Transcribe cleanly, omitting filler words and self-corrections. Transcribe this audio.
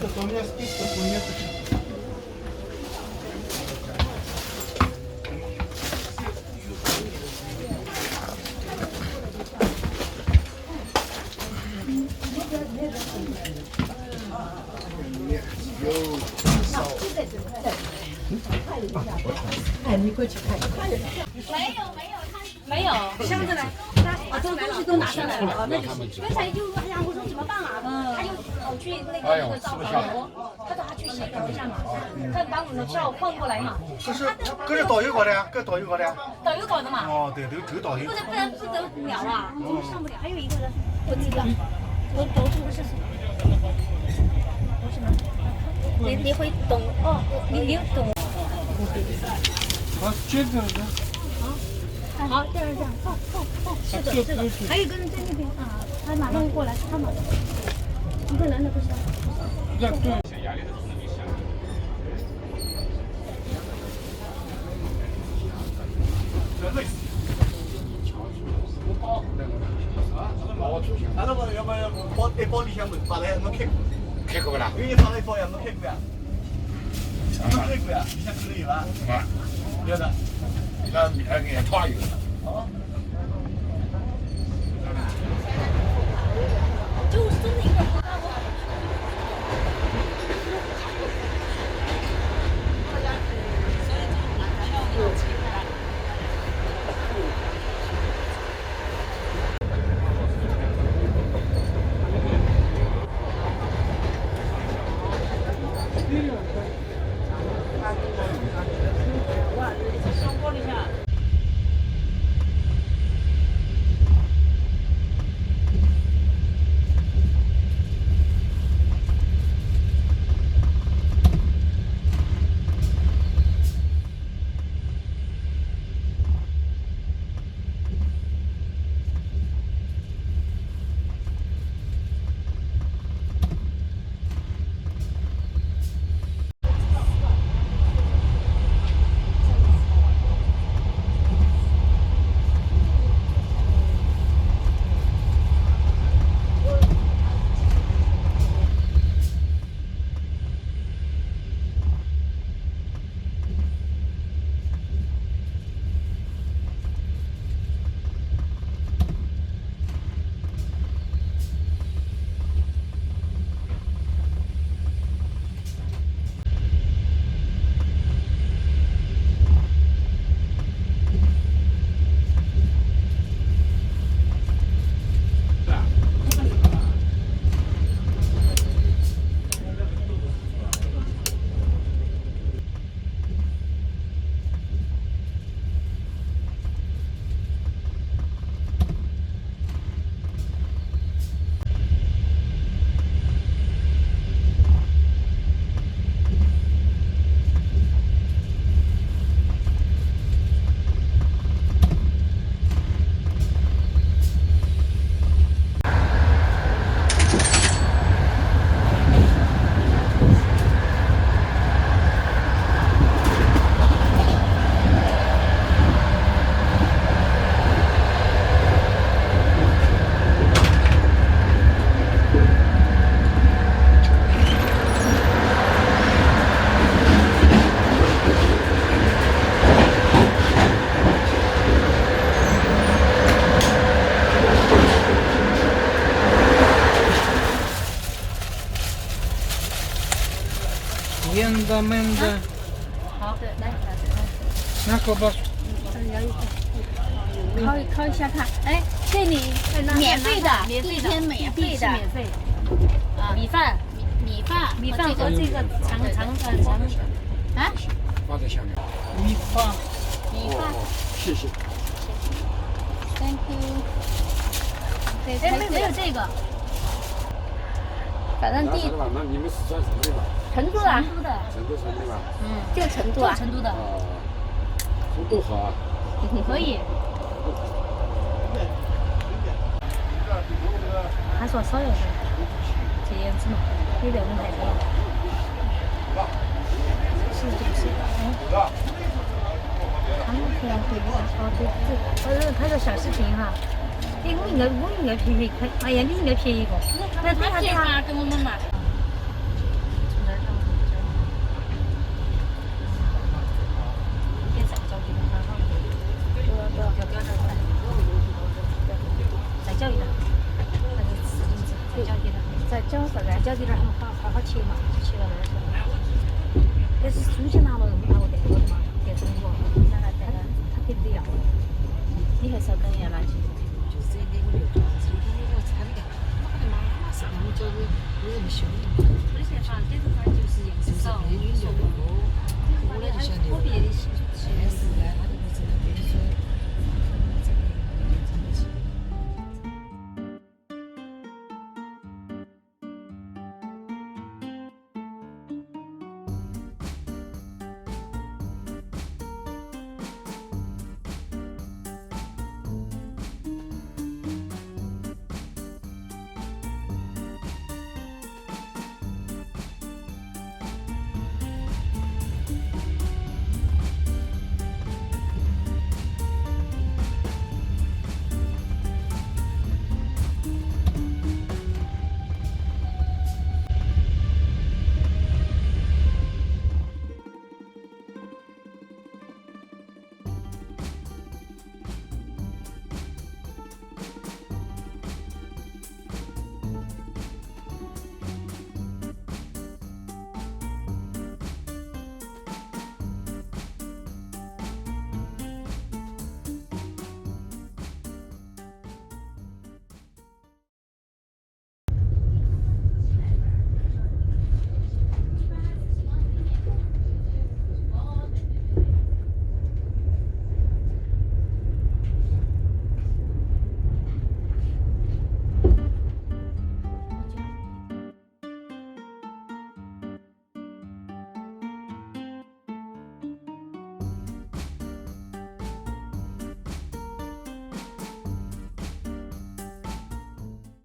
Это у меня список документов.哎，你过去看。没有，箱子呢？把这个东西都拿上来了。那刚才就哎呀，我说怎么办啊？他就跑去那个找保罗，他说他去协调一下嘛，他把我们的票换过来嘛。这是导游搞的呀，这导游搞的呀。导游搞的嘛。哦，对，这个导游。不然不得了啊，上不了。还有一个人，我知道，我这个是什么？我什么？你会懂哦，你懂。啊，这个呢？好，这样，是的，是的。还有一个人在那边啊，他马上过来，他马上。一个男的不知道。对。俺那个要不然包里向门把那没开过不啦？因为放那包也没开过呀。没开过呀，你想可能有啊？有的。那给人拖有。哦。就是那个。咱们的。好，对，来，拿口吧。敲一下看，哎，这里免费的，一天免费的，免费。啊，米饭和这个长啊，放在下面。米饭，谢谢。 Thank you。哎，没有这个。反正第那你们四川什么地方？成都的。成都对吧？嗯，就成都啊。成都的。成都好啊。可以。他说少要点，这样子嘛，有点问题的。是不是？他们可能会比较好，对，拍个小视频哈。对，我应该便宜，哎呀，你应该便宜过。那他便宜嘛，给我们嘛。从这儿上，别再着急了，好。要标这儿来，再搅一点，那就吃进去，再搅一点，再搅啥子？搅一点，好好切嘛，就切到那儿去。但是猪筋拿了带过的嘛，带中国，拿来带了，他给不得要。你还是要等人家拿去。就是这个我就做，今天我参的，我的妈妈是那么觉得有人凶。而且反正这个反正就是人少，美女就多，我呢就晓得。我别的习俗，但是呢，他就不是那边说。